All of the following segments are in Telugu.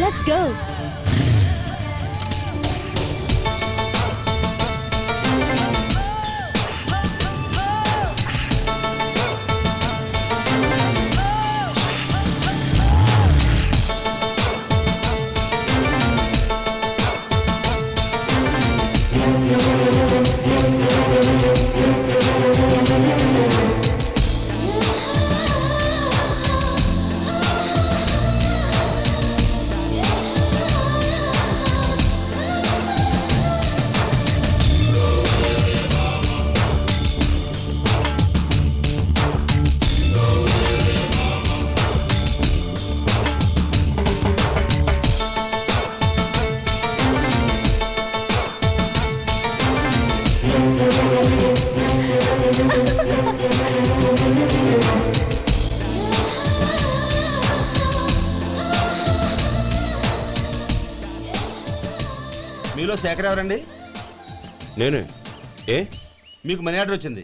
Let's go. మీలో శేఖర్ ఎవరండి? నేనే. ఏ మీకు మనీ ఆర్డర్ వచ్చింది.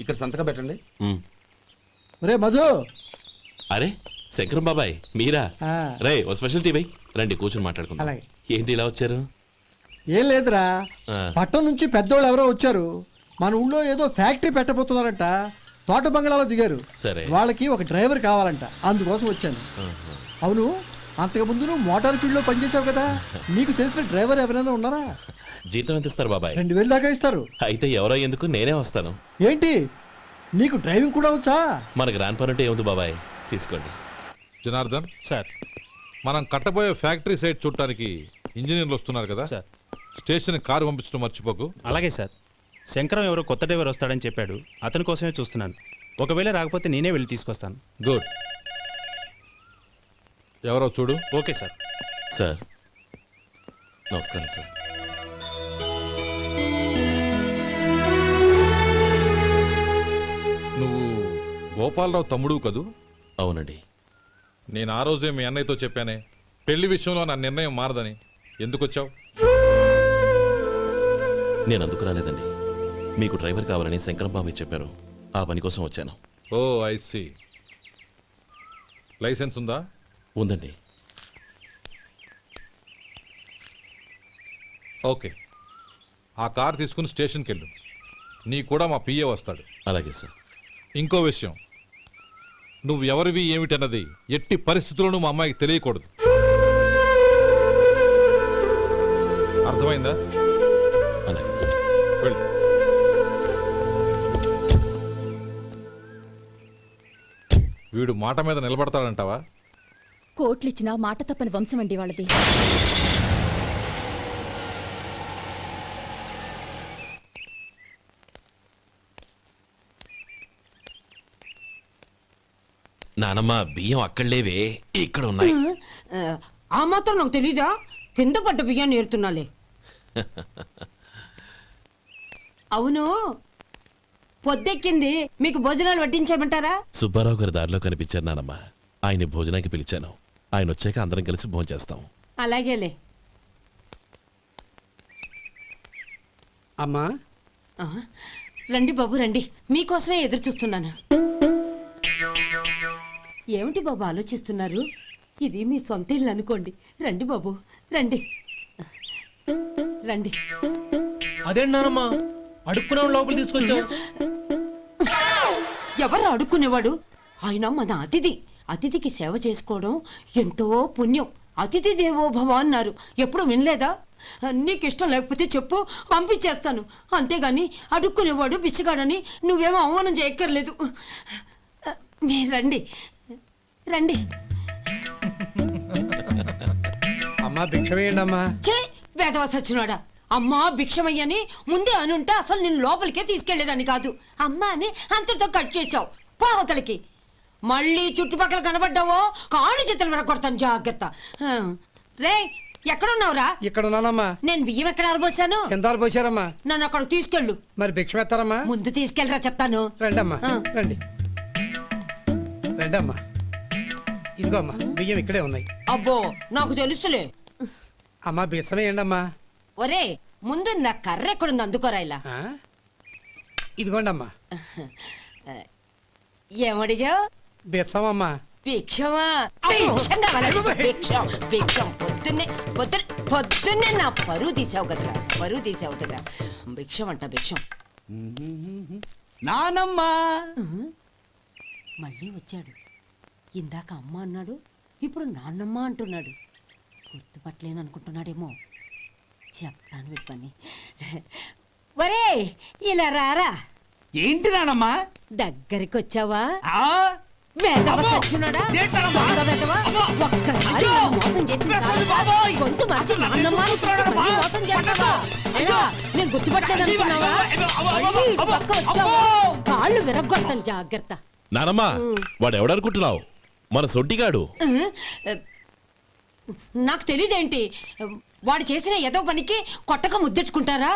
ఇక్కడ సంతకం పెట్టండి. రే మధు. అరే శంకరం బాబాయ్ మీరా? ఆ. రే ఓ స్పెషల్ టీ బై రండి కూర్చొని మాట్లాడుకుందాం. అలాగే. ఏంటి ఇలా వచ్చారు? ఏం లేదురా, ఆ. పట్టణం నుంచి పెద్దోళ్ళు ఎవరో వచ్చారు. మన ఊళ్ళో ఏదో ఫ్యాక్టరీ పెట్టబోతున్నారంట. తోట బంగ్లాలో దిగారు. సరే. వాళ్ళకి ఒక డ్రైవర్ కావాలంట, అందుకోసం వచ్చాను. ఆహా. అవును, అంతకు ముందు నువ్వు మోటార్ ఫీల్డ్ లో పనిచేసావు కదా, నీకు తెలిసిన డ్రైవర్ ఎవరైనా ఉన్నారా? జీతం ఎంత ఇస్తారు బాబాయ్? 2000 దాకా ఇస్తారు. అయితే ఎవరో ఎందుకు, నేనే వస్తాను. ఏంటి, నీకు డ్రైవింగ్ కూడా వచ్చా? మన గ్రాండ్ పరంటే ఏముంది బాబాయ్, తీసుకోండి. జనార్దన్ సార్. మనం కట్టబోయే ఫ్యాక్టరీ సైట్ చూడటానికి ఇంజనీర్లు వస్తున్నారు కదా సార్. స్టేషన్ కారు పంపించడం మర్చిపోకు. అలాగే సార్. శంకరం ఎవరో కొత్త డ్రైవర్ వస్తాడని చెప్పాడు, అతని కోసమే చూస్తున్నాను. ఒకవేళ రాకపోతే నేనే వెళ్ళి తీసుకొస్తాను. గుడ్. ఎవరో చూడు. Okay sir. సార్ నమస్కారం సార్. నువ్వు గోపాలరావు తమ్ముడు కదూ? అవునండి. నేను ఆ రోజే మీ అన్నయ్యతో చెప్పానే, పెళ్లి విషయంలో నా నిర్ణయం మారదని. ఎందుకు వచ్చావు? నేను అందుకు రాలేదండి, మీకు డ్రైవర్ కావాలని శంకరం బాబాయ్ చెప్పారు, ఆ పని కోసం వచ్చాను. ఓ ఐ సీ. లైసెన్స్ ఉందా? ఉందండి. ఓకే, ఆ కార్ తీసుకుని స్టేషన్కి వెళ్ళు. నీ కూడా మా పిఏ వస్తాడు. అలాగే సార్. ఇంకో విషయం, నువ్వు ఎవరివి ఏమిటన్నది ఎట్టి పరిస్థితుల్లోనూ మా అమ్మాయికి తెలియకూడదు. అర్థమైందా? అలాగే సార్. వెళ్ళు. వీడు మాట మీద నిలబడతాడంటావా? కోట్లిచ్చినా మాట తప్పని వంశం అండి వాళ్ళది. నానమ్మ బియ్యం అక్కడలేవే, ఇక్కడ ఉన్నాయి. ఆ మాత్రం నాకు తెలీదా? కింద పడ్డ బియ్యాన్ని ఏరుతున్నాలే. అవును, పొద్దెక్కింది, మీకు భోజనాలు వడ్డించమంటారా? సుబ్బారావు గారి దారిలో కనిపించారు నానమ్మ, ఆయన భోజనానికి పిలిచాను. ఆయన వచ్చాక అందరం కలిసి భోజనం చేస్తాం. అలాగేలే. అమ్మా ఆ, రండి బాబు రండి, మీకోసమే ఎదురు చూస్తున్నాను. ఏమిటి బాబు ఆలోచిస్తున్నారు? ఇది మీ సొంత ఇల్లు అనుకోండి. రండి బాబు రండి రండి. అదేంటమ్మా అడుక్కునే లోపల తీసుకొచ్చావు? ఎవరు అడుక్కునేవాడు? ఆయన మన అతిథి. అతిథికి సేవ చేసుకోవడం ఎంతో పుణ్యం. అతిథి దేవో భవ అన్నారు, ఎప్పుడు వినలేదా? నీకు ఇష్టం లేకపోతే చెప్పు, పంపించేస్తాను. అంతేగాని అడుక్కునేవాడు బిచ్చగాడని నువ్వేమో అవమానం చేయక్కర్లేదు. మీరు రండి రండి. అమ్మా భిక్ష వేయండి అమ్మా. చే వేదవ సచ్చినోడా, అమ్మా భిక్షమయ్యని ముందే అనుంటే అసలు నిన్ను లోపలికే తీసుకెళ్లేదని కాదు. అమ్మా అని అంతటితో కట్ చేసావు. పోవతలకి మళ్ళీ చుట్టుపక్కల కనబడ్డావో కాళ్ళు చేతులు విరగొడతాను, జాగ్రత్త. రే ఎక్కడున్నావురా? ఇక్కడ ఉన్నానమ్మా. నేను బియ్యం ఎక్కడ ఆరబోసాను? ఎంత పోసారమ్మా? నన్ను అక్కడ తీసుకెళ్ళు. మరి భిక్ష పెడతారమ్మా? ముందు తీసుకెళ్ళరా చెప్తాను. రండమ్మా ఆ. రండి రండమ్మా. ఇదిగో అమ్మా, బియ్యం ఇక్కడే ఉన్నాయి. అబ్బో నాకు తెలుసులే. అమ్మా బిచ్చం వేయండి అమ్మా. ఒరే ముందు నా కర్ర ఎక్కడుంది, అందుకోరా. ఇలా ఇదిగోండి అమ్మా. ఏమడిగా? బెచ్చమమ్మా. భిక్షమా భిక్షం కావాలండి భిక్షం భిక్షం పొద్దున్నే నా పరువు తీసావు కదరా భిక్షం అంట భిక్షం నానమ్మ మళ్ళీ వచ్చాడు ఇందాక అమ్మ అన్నాడు ఇప్పుడు నాన్నమ్మ అంటున్నాడు గుర్తుపట్టలేను అనుకుంటున్నాడేమో చెప్తాను వీడి పని ఒరే ఇలా రారా ఏంటి నానమ్మ దగ్గరికి వచ్చావా ఆ? వేదవ అమ్మో! సచ్చినోడా? ఏంటమ్మా? దొంగ వేదవ? అమ్మో! ఒక్కసారి అయ్యో! నన్ను మోసం చేసింది వేస్తాను చాలు. బాబోయ్! గొంతు మార్చి అసలు నాన్నమ్మ అని నన్ను మళ్ళీ మోసం చేస్తావా? అయ్యో! ఏరా, నేను గుర్తుపట్టలేదు అనుకున్నావా? అయ్యో! అమ్మో! మళ్ళీ ఇటు అమ్మో! పక్క వచ్చావా? అమ్మో! కాళ్ళు విరగ్గొడతాను జాగ్రత్త నానమ్మ వాడు ఎవడనుకుంటున్నావు మన సొంటిగాడు. నాకు తెలియదేంటి వాడు చేసిన ఏదో పనికి కొట్టక ముద్దెట్టుకుంటారా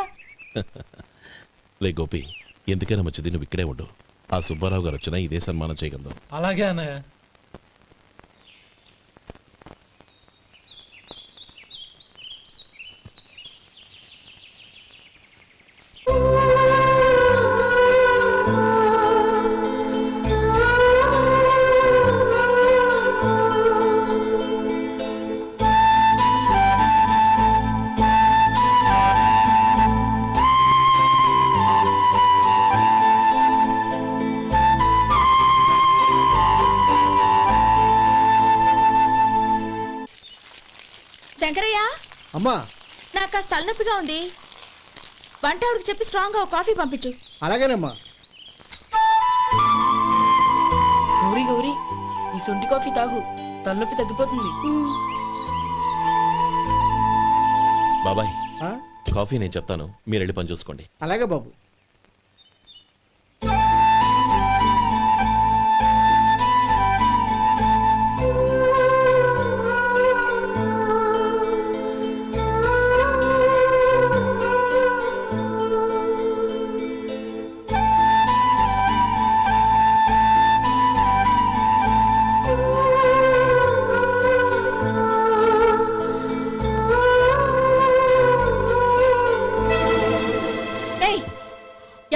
లే గోపి, ఎందుకైనా మంచిది నువ్వు ఇక్కడే ఉండు. ఆ సుబ్బారావు గారు వచ్చినా ఇదే సన్మానం చేయగలదు. అలాగే అన్నయ్య. శంకరయ్య, అమ్మా నాకు కాస్త తలనొప్పిగా ఉంది. వంట ఆవిడకి చెప్పి స్ట్రాంగ్ గా ఒక కాఫీ పంపించు. అలాగేనమ్మా. గౌరీ గౌరీ, ఈ సొంటి కాఫీ తాగు, తలనొప్పి తగ్గిపోతుంది. బాబాయ్, ఆ? కాఫీ నేను చెప్తాను, మీరు వెళ్ళి పని చూసుకోండి. అలాగే బాబు.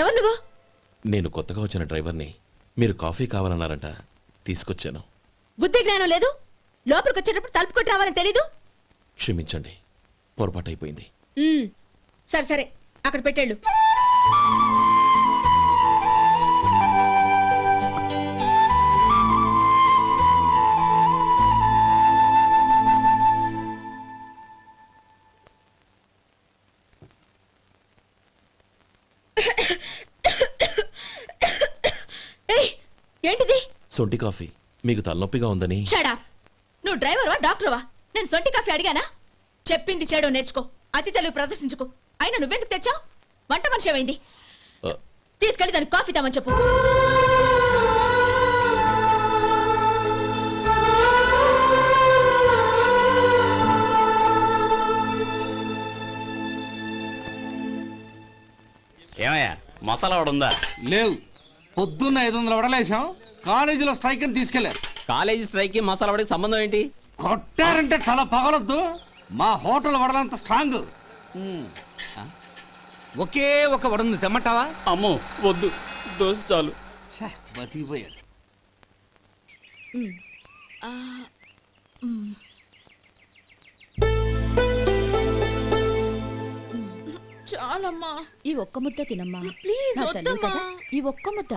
ఎవరు నువ్వు? నేను కొత్తగా వచ్చిన డ్రైవర్ని. మీరు కాఫీ కావాలన్నారంట, తీసుకొచ్చాను. బుద్ధి జ్ఞానం లేదు. లోపలికి వచ్చేటప్పుడు తలుపు కొట్టి రావాలని తెలీదు. క్షమించండి, పొరపాటు అయిపోయింది. సరే సరే, అక్కడ పెట్టేళ్ళు. ఏంటిది? సొంటి కాఫీ. మీకు తలనొప్పిగా ఉందని. షడా, నువ్వు డ్రైవర్వా డాక్టర్వా? నేను సొంటి కాఫీ అడిగానా? చెప్పింది చేయడం నేర్చుకో, అతి తెలివి ప్రదర్శించుకో. అయినా నువ్వెందుకు తెచ్చావు? వంట మనిషి ఏమైంది? ఆ, తీసుకెళ్ళి దానికి కాఫీ తామని చెప్పు. ఏమయ్యా మసాలా వాడు ఉందా? లేవు. పొద్దున్న 500 వడలేసాం. కాలేజీలో స్ట్రైక్ అని తీసుకెళ్లారు. కాలేజీ స్ట్రైక్ కి మసాలా వాడికి సంబంధం ఏంటి? కొట్టారంటే తల పగలొద్దు. మా హోటల్ వడలంత స్ట్రాంగ్. ఒకే ఒక వడుంది తెమ్మంటావా? అమ్మో వద్దు, దోశ చాలు. బతికిపోయాడు. చాలమ్మా, ఈ ఒక్క ముద్ద తినమ్మా. ప్లీజ్ నా తల్లి వద్దమ్మా. కదా, ఈ ఒక్క ముద్ద.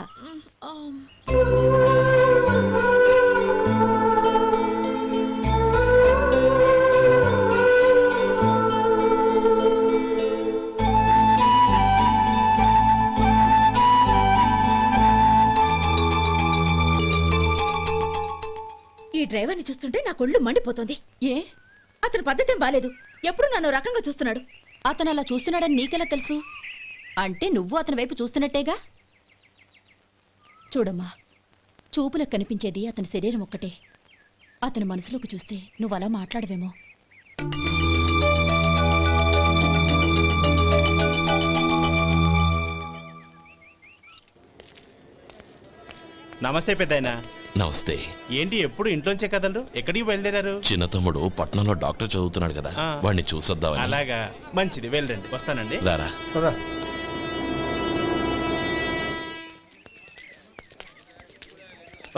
ఈ డ్రైవర్ని చూస్తుంటే నా కొళ్ళు మండిపోతుంది. ఏ, అతని పద్ధతి బాలేదు. ఎప్పుడు నన్ను రకంగా చూస్తున్నాడు. అతను అలా చూస్తున్నాడని నీకెలా తెలుసు? అంటే నువ్వు అతని వైపు చూస్తున్నట్టేగా. చూడమ్మా, చూపులకు కనిపించేది అతని శరీరం ఒక్కటే. అతని మనసులోకి చూస్తే నువ్వు అలా మాట్లాడవేమో. నమస్తే పెద్దాయనా. నమస్తే. ఏంటి ఎప్పుడు ఇంట్లోంచే కదలరు? ఎక్కడికి బయలుదేరారు? చిన్న తమ్ముడు పట్నంలో డాక్టర్ చదువుతున్నాడు కదా, ఆ. వాడిని చూసొద్దామని. అలాగా, మంచిది, వెళ్ళండి. వస్తానండి. రారా. కదా.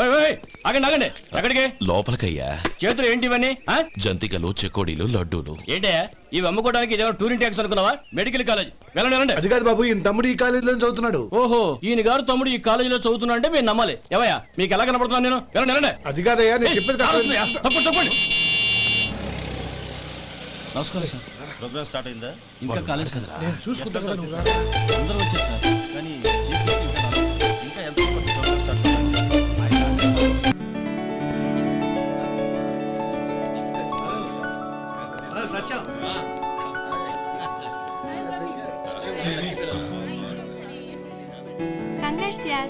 ఆగండి ఆగండి ఎక్కడికి లోపలికయ్యా. చేతులు ఏంటి ఇవన్నీ ఆ? జంతికలు చెకోడీలు లడ్డూలు. ఏంటే ఇవి అమ్ముకోవడానికి ఇదేమో టూరింగ్ ట్యాక్స్ అనుకున్నావా? మెడికల్ కాలేజ్ వెళ్ళండి వెళ్ళండి. అది కాదు బాబు, ఈయన తమ్ముడు ఈ కాలేజీలో చదువుతున్నాడు. ఓహో ఈయన గారు తమ్ముడు ఈ కాలేజీలో చదువుతున్నా అంటే మీరు నమ్మాలి. ఏవయ్యా మీకు ఎలా కనపడుతున్నాను నేను? వెళ్ళండి వెళ్ళండి. అది కాదయ్యా, నేను చెప్పేది కాలేజీయా? తప్పండి తప్పండి. నమస్కారం సార్. ప్రోగ్రామ్ స్టార్ట్ అయిందా? ఇంకా కాలేజ్ కదా. నేను చూసుకుంటాను కదా, నువ్వు రా. అందరూ వచ్చారు సార్. కానీ ఇంకా ఎంత ప్రోగ్రామ్ స్టార్ట్ అవ్వాలి?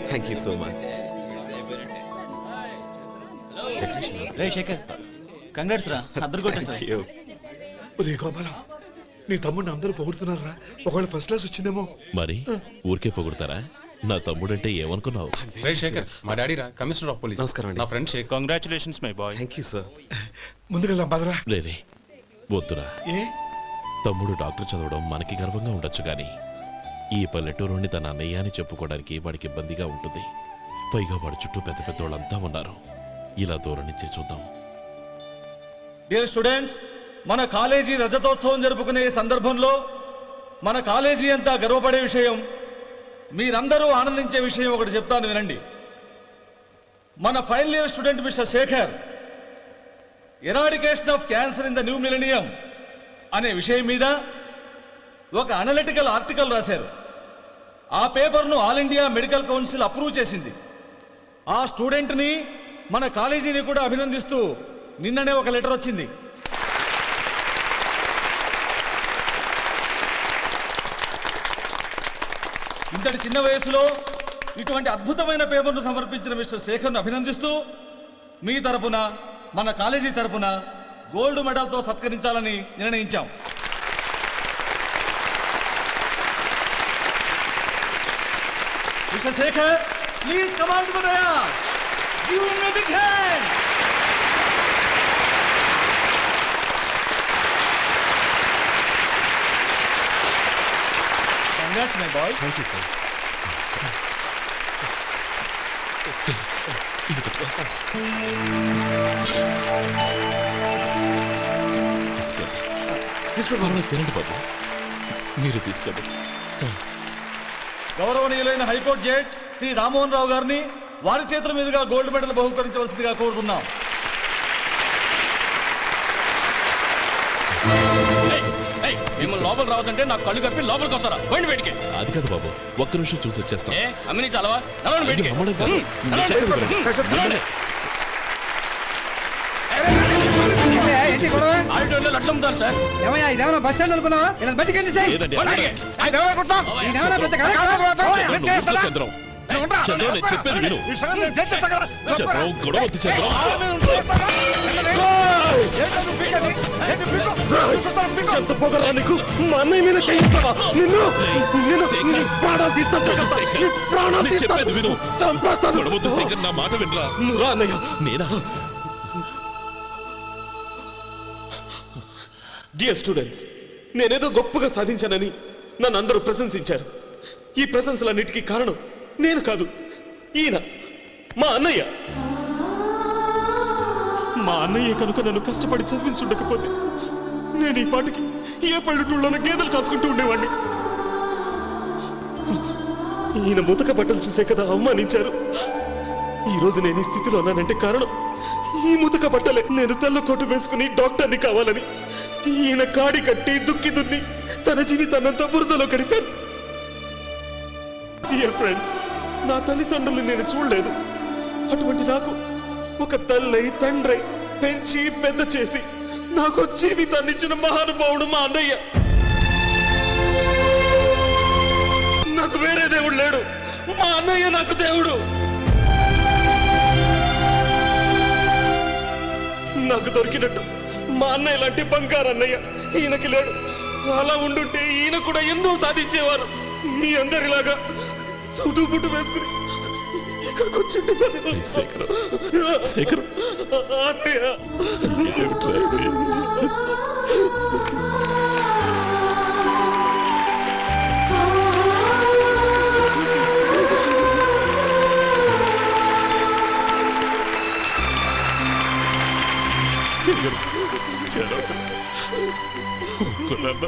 Thank you so much. రే శేఖర్, కంగ్రాట్స్ రా, అద్దరు కొట్టేసా. ఒరే గోపాలం, నీ తమ్ముడిని అందరూ పొగుడుతున్నారా? ఒకవేళ ఫస్ట్ క్లాస్ వచ్చిందేమో. మరి ఊరికే పొగుడతారా? నా తమ్ముడంటే ఏమనుకున్నావు? రే శేఖర్, మా డాడీ రా, కమిషనర్ ఆఫ్ పోలీస్. నమస్కారం అండి. నా friend Shekhar. Congratulations my boy. Thank you sir. ముందుకెళ్దాం పదరా. లేలే వద్దురా. ఏ తమ్ముడు డాక్టర్ చదవడం మనకి గర్వంగా ఉండొచ్చు కానీ ఈ పల్లెటూరుని తన అన్నయ్య అని చెప్పుకోవడానికి వాడికి ఇబ్బందిగా ఉంటుంది. పైగా వాడి చుట్టూ పెద్ద పెద్దోళ్ళంతా ఉన్నారు. ఇలా దూరం నుంచి చూద్దాం. డియర్ స్టూడెంట్స్, మన కాలేజీ రజతోత్సవం జరుపుకునే ఈ సందర్భంలో మన కాలేజీ అంతా గర్వపడే విషయం, మీరందరూ ఆనందించే విషయం ఒకటి చెప్తాను వినండి. మన final year student mister Shekhar eradication of cancer in the new millennium అనే విషయం మీద ఒక అనలిటికల్ ఆర్టికల్ రాశారు. ఆ పేపర్ను all India medical council approve చేసింది. ఆ స్టూడెంట్ని మన కాలేజీని కూడా అభినందిస్తూ నిన్ననే ఒక లెటర్ వచ్చింది. ఇంతటి చిన్న వయసులో ఇటువంటి అద్భుతమైన పేపర్ను సమర్పించిన మిస్టర్ శేఖర్ను అభినందిస్తూ మీ తరపున మన కాలేజీ తరపున గోల్డ్ మెడల్తో సత్కరించాలని నిర్ణయించాం. Mister Shekhar, please come on to the dais. Give him a big hand. Congrats my boy. Thank you sir. తీసుకోండి. తినండి బాబు, మీరు తీసుకోండి. గౌరవనీయులైన హైకోర్టు జడ్జ్ శ్రీ రామ్మోహన్ రావు గారిని వారి చేతుల మీదుగా గోల్డ్ మెడల్ బహుకరించవలసిందిగా కోరుతున్నాం. మిమ్మల్ని లోపల రావద్దంటే నాకు కళ్ళు కప్పి లోపలికి వస్తారా? పోయింది బయటికి. అది కాదు బాబు, ఒక్క నిమిషం చూసి వచ్చేస్తాం. అమ్మిని చాలవా? నడవండి బయటికి. అమ్మడం కాదు. నేను చెప్పేది వినండి. నడవండి. ఆడిటోరియంలో లడ్లు అమ్ముతారు సార్. ఏమయ్యా, ఇదేమన్నా బస్ స్టాండ్ అనుకున్నావా? ఇలా బయటికి వెళ్ళి సార్. లేదండి, బయటికి. చంద్రం, చంద్రం, నేను చెప్పేది విను. చంద్రం, గొడవ వద్దు చంద్రం. ఎంత పొగరా నీకు? మా అన్నయ్య మీద చేయిస్తావా? నిన్ను నిన్ను నీ ప్రాణాలు తీస్తాను. నీ ప్రాణాలు నేను చెప్పేది విను. చంపేస్తాను. గొడవ వద్దు శేఖర్, నా మాట వినరా. నువ్వు రా అన్నయ్య. నేనా? డియర్ స్టూడెంట్స్, నేనేదో గొప్పగా సాధించానని నన్ను అందరూ ప్రశంసించారు. ఈ ప్రశంసలన్నిటికీ కారణం నేను కాదు, ఈయన మా అన్నయ్య. మా అన్నయ్య కనుక నన్ను కష్టపడి చదివించుండకపోతే నేను ఈ పాటికి ఏ పల్లెటూళ్ళలోనో గేదెలు కాసుకుంటూ ఉండేవాడిని. ఈయన ముతక బట్టలు చూసే కదా అవమానించారు. ఈ రోజు నేను ఈ స్థితిలో ఉన్నానంటే కారణం ఈ ముతక బట్టలే. నేను తెల్ల కోటు వేసుకుని డాక్టర్ని కావాలని ఈయన కాడి కట్టి దుక్కి దున్ని తన జీవితాన్నంతా బురదలో గడిపాను. డియర్ ఫ్రెండ్స్, నా తల్లిదండ్రులు నేను చూడలేదు. అటువంటి నాకు ఒక తల్లై తండ్రై పెంచి పెద్ద చేసి నాకు జీవితాన్ని ఇచ్చిన మహానుభావుడు మా అన్నయ్య. నాకు వేరే దేవుడు లేడు, మా అన్నయ్య నాకు దేవుడు. నాకు దొరికినట్టు మా అన్నయ్య లాంటి బంగారు అన్నయ్య ఈయనకి లేడు. అలా ఉండుంటే ఈయన కూడా ఎన్నో సాధించేవారు. మీ అందరిలాగా సూటు బుట్టు వేసుకుని ఇక్కడికి వచ్చింటే శేఖర్, శేఖర్, అన్నయ్య. ఏమిట్రా ఇది? శేఖర్, ఏడవకు. ఊరుకో నాన్న.